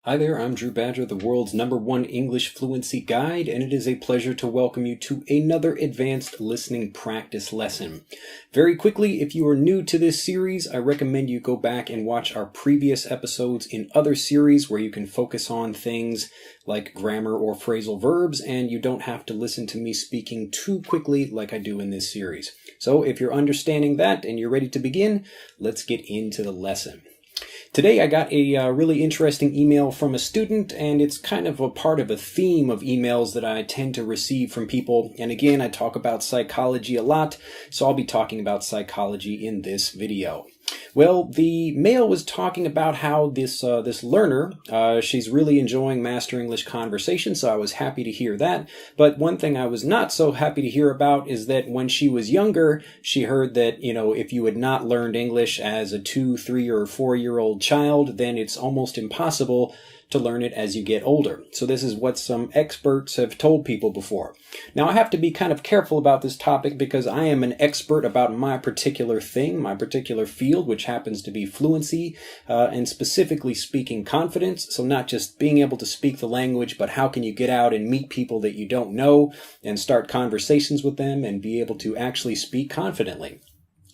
Hi there, I'm Drew Badger, the world's #1 English fluency guide, and it is a pleasure to welcome you to another advanced listening practice lesson. Very quickly, if you are new to this series, I recommend you go back and watch our previous episodes in other series where you can focus on things like grammar or phrasal verbs, and you don't have to listen to me speaking too quickly like I do in this series. So if you're understanding that and you're ready to begin, let's get into the lesson. Today I got a really interesting email from a student, and it's kind of a part of a theme of emails that I tend to receive from people. And again, I talk about psychology a lot, so I'll be talking about psychology in this video. Well, the mail was talking about how this learner, she's really enjoying Master English Conversation, so I was happy to hear that. But one thing I was not so happy to hear about is that when she was younger, she heard that, if you had not learned English as a 2, 3, or 4-year-old child, then it's almost impossible to learn it as you get older. So this is what some experts have told people before. Now I have to be kind of careful about this topic because I am an expert about my particular thing, my particular field, which happens to be fluency, and specifically speaking confidence. So not just being able to speak the language, but how can you get out and meet people that you don't know and start conversations with them and be able to actually speak confidently.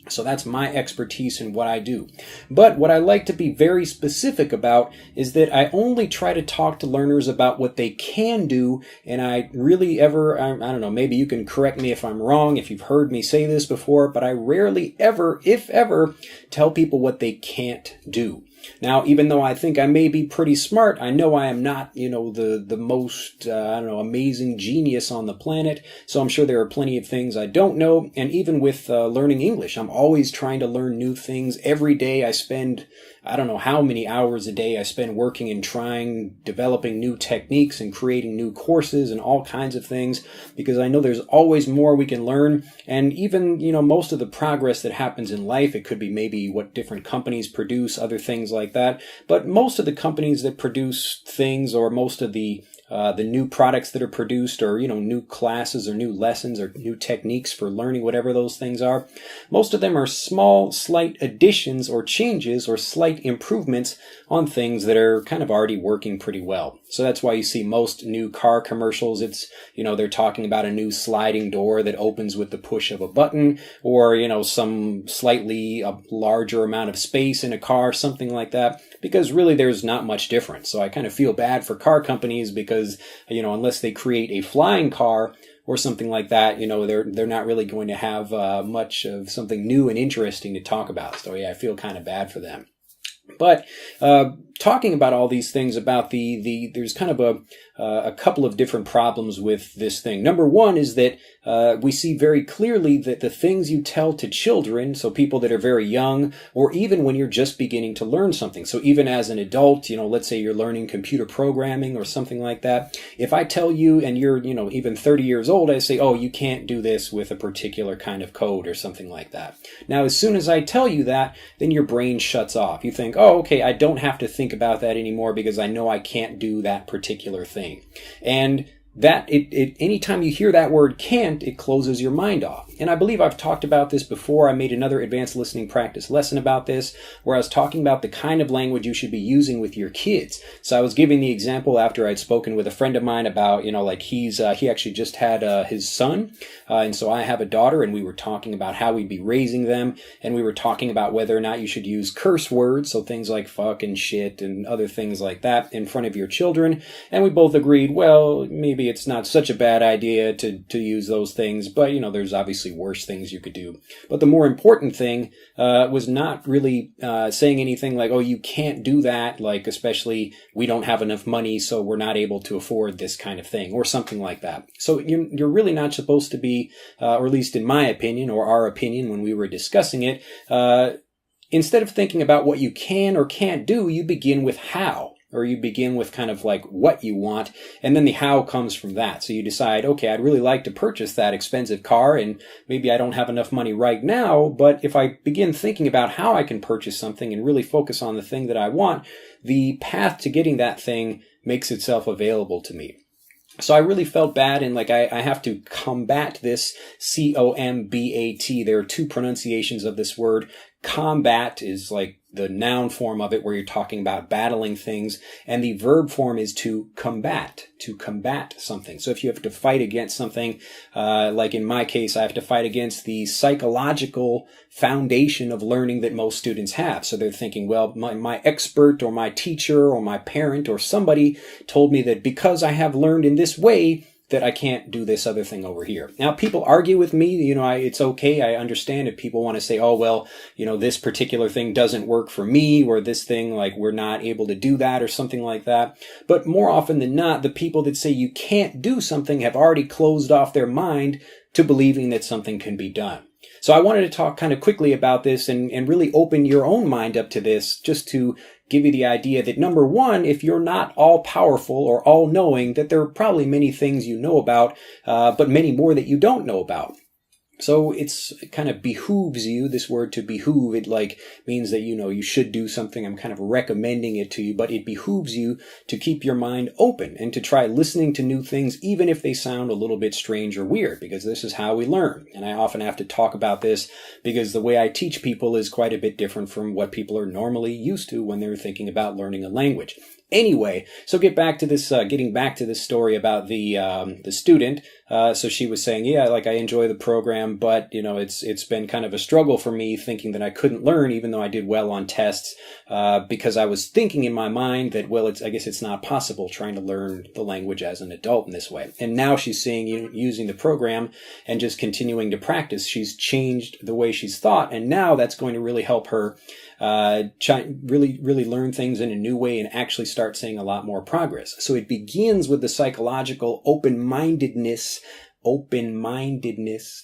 So that's my expertise in what I do. But what I like to be very specific about is that I only try to talk to learners about what they can do, and I really I don't know, maybe you can correct me if I'm wrong, if you've heard me say this before, but I rarely ever, if ever, tell people what they can't do. Now, even though I think I may be pretty smart, I know I am not, the most, amazing genius on the planet. So I'm sure there are plenty of things I don't know. And even with learning English, I'm always trying to learn new things. Every day I spend, I don't know how many hours a day I spend working and developing new techniques and creating new courses and all kinds of things, because I know there's always more we can learn. And even, most of the progress that happens in life, it could be maybe what different companies produce, other things like that. But most of the companies that produce things, or most of the new products that are produced, or, new classes or new lessons or new techniques for learning, whatever those things are, most of them are small, slight additions or changes or slight improvements on things that are kind of already working pretty well. So that's why you see most new car commercials. It's, they're talking about a new sliding door that opens with the push of a button, or, some slightly larger amount of space in a car, something like that, because really there's not much difference. So I kind of feel bad for car companies because, unless they create a flying car or something like that, they're not really going to have much of something new and interesting to talk about. So yeah, I feel kind of bad for them. But talking about all these things about there's kind of a couple of different problems with this thing. Number one is that we see very clearly that the things you tell to children, so people that are very young, or even when you're just beginning to learn something. So even as an adult, let's say you're learning computer programming or something like that. If I tell you, and you're, even 30 years old, I say, oh, you can't do this with a particular kind of code or something like that. Now, as soon as I tell you that, then your brain shuts off. You think, oh, okay, I don't have to think about that anymore because I know I can't do that particular thing. And that anytime you hear that word can't, it closes your mind off. And I believe I've talked about this before. I made another advanced listening practice lesson about this, where I was talking about the kind of language you should be using with your kids. So I was giving the example after I'd spoken with a friend of mine about, he actually just had his son. And so I have a daughter, and we were talking about how we'd be raising them. And we were talking about whether or not you should use curse words, so things like fuck and shit and other things like that in front of your children. And we both agreed, well, maybe it's not such a bad idea to use those things, but there's obviously worse things you could do. But the more important thing was not really saying anything like, oh, you can't do that, like especially we don't have enough money, so we're not able to afford this kind of thing, or something like that. So you're really not supposed to be, or at least in my opinion, or our opinion when we were discussing it, instead of thinking about what you can or can't do, you begin with how. Or you begin with kind of like what you want, and then the how comes from that. So you decide, okay, I'd really like to purchase that expensive car, and maybe I don't have enough money right now, but if I begin thinking about how I can purchase something and really focus on the thing that I want, the path to getting that thing makes itself available to me. So I really felt bad, and I have to combat this combat. There are two pronunciations of this word, Combat is like the noun form of it, where you're talking about battling things, and the verb form is to combat something. So if you have to fight against something, like in my case, I have to fight against the psychological foundation of learning that most students have. So they're thinking, well, my expert or my teacher or my parent or somebody told me that because I have learned in this way, that I can't do this other thing over here. Now, people argue with me, it's okay. I understand if people want to say, oh, well, this particular thing doesn't work for me, or this thing, like, we're not able to do that or something like that. But more often than not, the people that say you can't do something have already closed off their mind to believing that something can be done. So I wanted to talk kind of quickly about this and really open your own mind up to this, just to give you the idea that, number one, if you're not all powerful or all knowing, that there are probably many things you know about, but many more that you don't know about. So it kind of behooves you, this word to behoove, it like means that, you should do something. I'm kind of recommending it to you, but it behooves you to keep your mind open and to try listening to new things, even if they sound a little bit strange or weird, because this is how we learn. And I often have to talk about this because the way I teach people is quite a bit different from what people are normally used to when they're thinking about learning a language. Anyway, so getting back to this story about the student. So she was saying, yeah, like, I enjoy the program, but it's been kind of a struggle for me, thinking that I couldn't learn, even though I did well on tests, because I was thinking in my mind that, well, I guess it's not possible trying to learn the language as an adult in this way. And now she's seeing, using the program and just continuing to practice, she's changed the way she's thought, and now that's going to really help her really learn things in a new way and actually start seeing a lot more progress. So it begins with the psychological open-mindedness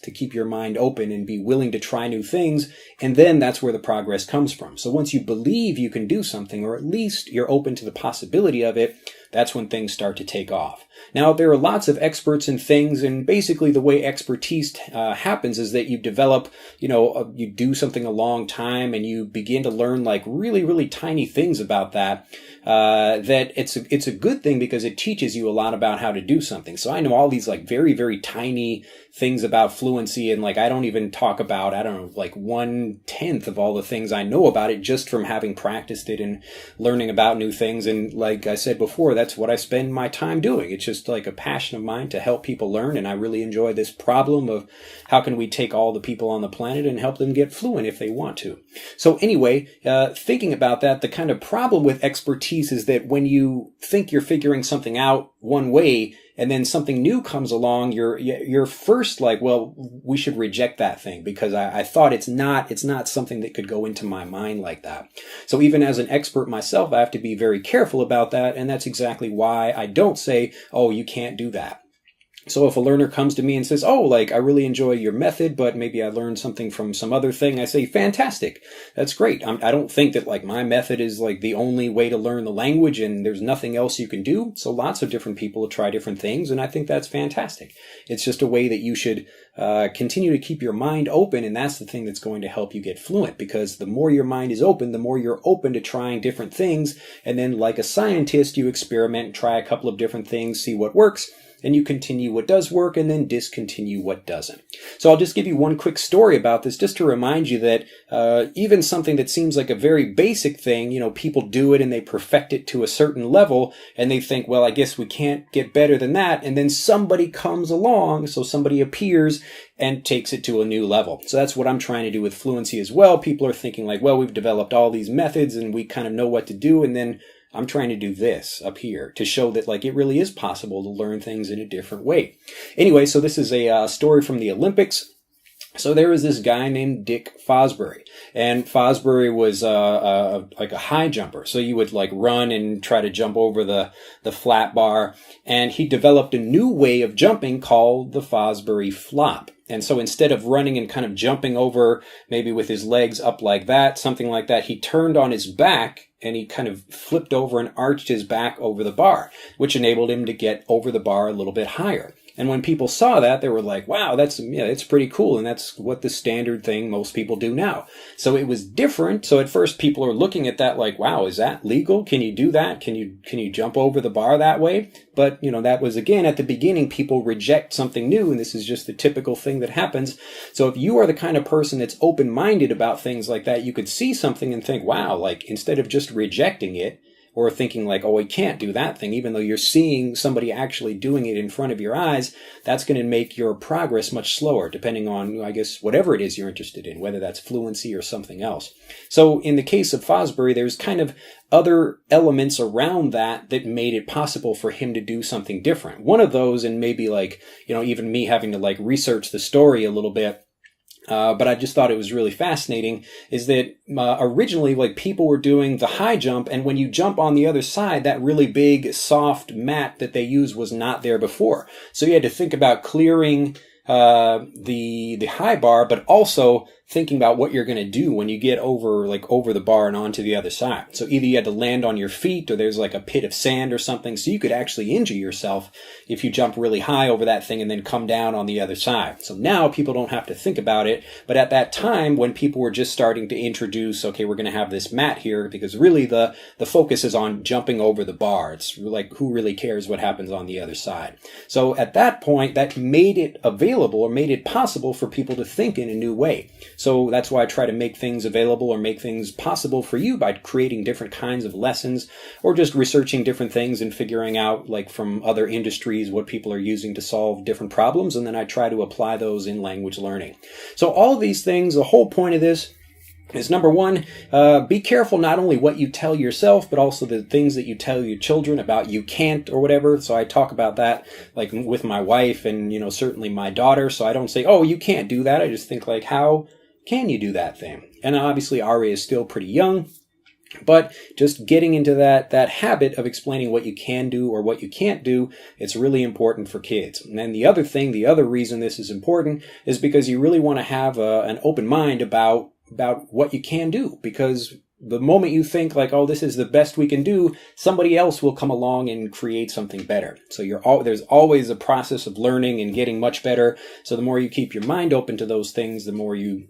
to keep your mind open and be willing to try new things. And then that's where the progress comes from. So once you believe you can do something, or at least you're open to the possibility of it, that's when things start to take off. Now, there are lots of experts in things, and basically the way expertise happens is that you develop, you do something a long time and you begin to learn like really, really tiny things about that, that it's a good thing because it teaches you a lot about how to do something. So I know all these like very, very tiny things about fluency, and like I don't even talk about, like 1/10 of all the things I know about it just from having practiced it and learning about new things. And like I said before, that's what I spend my time doing. It's just like a passion of mine to help people learn, and I really enjoy this problem of how can we take all the people on the planet and help them get fluent if they want to. So anyway, thinking about that, the kind of problem with expertise is that when you think you're figuring something out one way, and then something new comes along, you're first like, well, we should reject that thing because I thought it's not something that could go into my mind like that. So even as an expert myself, I have to be very careful about that. And that's exactly why I don't say, oh, you can't do that. So if a learner comes to me and says, oh, like, I really enjoy your method, but maybe I learned something from some other thing, I say, fantastic. That's great. I don't think that like my method is like the only way to learn the language and there's nothing else you can do. So lots of different people try different things, and I think that's fantastic. It's just a way that you should continue to keep your mind open, and that's the thing that's going to help you get fluent, because the more your mind is open, the more you're open to trying different things. And then like a scientist, you experiment and try a couple of different things, see what works, and you continue what does work and then discontinue what doesn't. So I'll just give you one quick story about this just to remind you that even something that seems like a very basic thing, people do it and they perfect it to a certain level and they think, well, I guess we can't get better than that. And then somebody comes along, so somebody appears and takes it to a new level. So that's what I'm trying to do with fluency as well. People are thinking like, well, we've developed all these methods and we kind of know what to do, and then I'm trying to do this up here to show that like it really is possible to learn things in a different way. Anyway, so this is a story from the Olympics. So there was this guy named Dick Fosbury, and Fosbury was like a high jumper. So you would like run and try to jump over the flat bar, and he developed a new way of jumping called the Fosbury flop. And so instead of running and kind of jumping over maybe with his legs up like that, something like that, he turned on his back and he kind of flipped over and arched his back over the bar, which enabled him to get over the bar a little bit higher. And when people saw that, they were like, wow, it's pretty cool. And that's what the standard thing most people do now. So it was different. So at first people are looking at that like, wow, is that legal? Can you do that? Can you jump over the bar that way? But, that was, again, at the beginning, people reject something new. And this is just the typical thing that happens. So if you are the kind of person that's open-minded about things like that, you could see something and think, wow, like instead of just rejecting it, or thinking like, oh, we can't do that thing, even though you're seeing somebody actually doing it in front of your eyes, that's going to make your progress much slower, depending on, I guess, whatever it is you're interested in, whether that's fluency or something else. So in the case of Fosbury, there's kind of other elements around that made it possible for him to do something different. One of those, and maybe like, even me having to like research the story a little bit, but I just thought it was really fascinating, is that originally, like, people were doing the high jump, and when you jump on the other side, that really big, soft mat that they used was not there before. So you had to think about clearing the high bar, but also thinking about what you're going to do when you get over the bar and onto the other side. So either you had to land on your feet, or there's like a pit of sand or something, so you could actually injure yourself if you jump really high over that thing and then come down on the other side. So now people don't have to think about it, but at that time when people were just starting to introduce, okay, we're going to have this mat here, because really the focus is on jumping over the bar. It's like, who really cares what happens on the other side? So at that point, that made it available, or made it possible for people to think in a new way. So that's why I try to make things available or make things possible for you by creating different kinds of lessons, or just researching different things and figuring out, like, from other industries what people are using to solve different problems, and then I try to apply those in language learning. So all of these things, the whole point of this is, number one, be careful not only what you tell yourself, but also the things that you tell your children about you can't or whatever. So I talk about that, like, with my wife and, certainly my daughter. So I don't say, oh, you can't do that. I just think, like, how can you do that thing? And obviously Aria is still pretty young, but just getting into that habit of explaining what you can do or what you can't do, it's really important for kids. And then the other reason this is important is because you really want to have an open mind about what you can do, because the moment you think like, oh, this is the best we can do, somebody else will come along and create something better. So there's always a process of learning and getting much better. So the more you keep your mind open to those things, the more you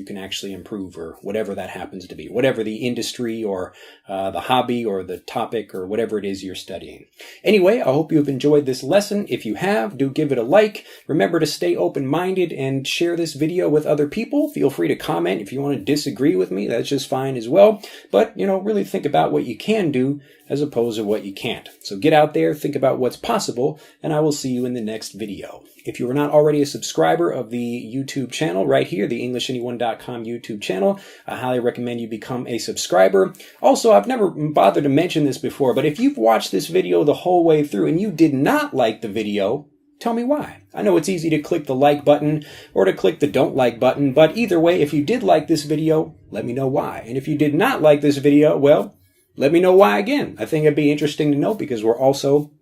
can actually improve, or whatever that happens to be, whatever the industry or the hobby or the topic or whatever it is you're studying. Anyway, I hope you have enjoyed this lesson. If you have, do give it a like. Remember to stay open-minded and share this video with other people. Feel free to comment if you want to disagree with me. That's just fine as well. But, really think about what you can do as opposed to what you can't. So get out there, think about what's possible, and I will see you in the next video. If you are not already a subscriber of the YouTube channel right here, the EnglishAnyone.com YouTube channel, I highly recommend you become a subscriber. Also, I've never bothered to mention this before, but if you've watched this video the whole way through and you did not like the video, tell me why. I know it's easy to click the like button or to click the don't like button, but either way, if you did like this video, let me know why. And if you did not like this video, well, let me know why again. I think it'd be interesting to know, because we're also,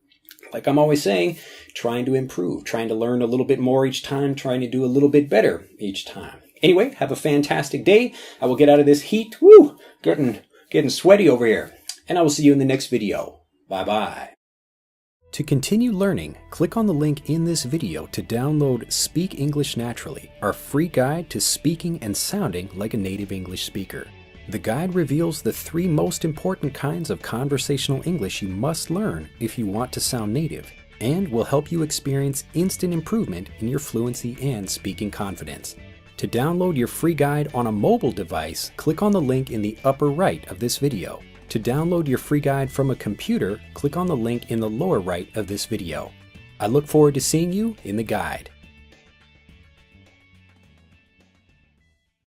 like I'm always saying, trying to improve, trying to learn a little bit more each time, trying to do a little bit better each time. Anyway, have a fantastic day. I will get out of this heat. Woo! Getting sweaty over here. And I will see you in the next video. Bye-bye. To continue learning, click on the link in this video to download Speak English Naturally, our free guide to speaking and sounding like a native English speaker. The guide reveals the 3 most important kinds of conversational English you must learn if you want to sound native, and will help you experience instant improvement in your fluency and speaking confidence. To download your free guide on a mobile device, click on the link in the upper right of this video. To download your free guide from a computer, click on the link in the lower right of this video. I look forward to seeing you in the guide.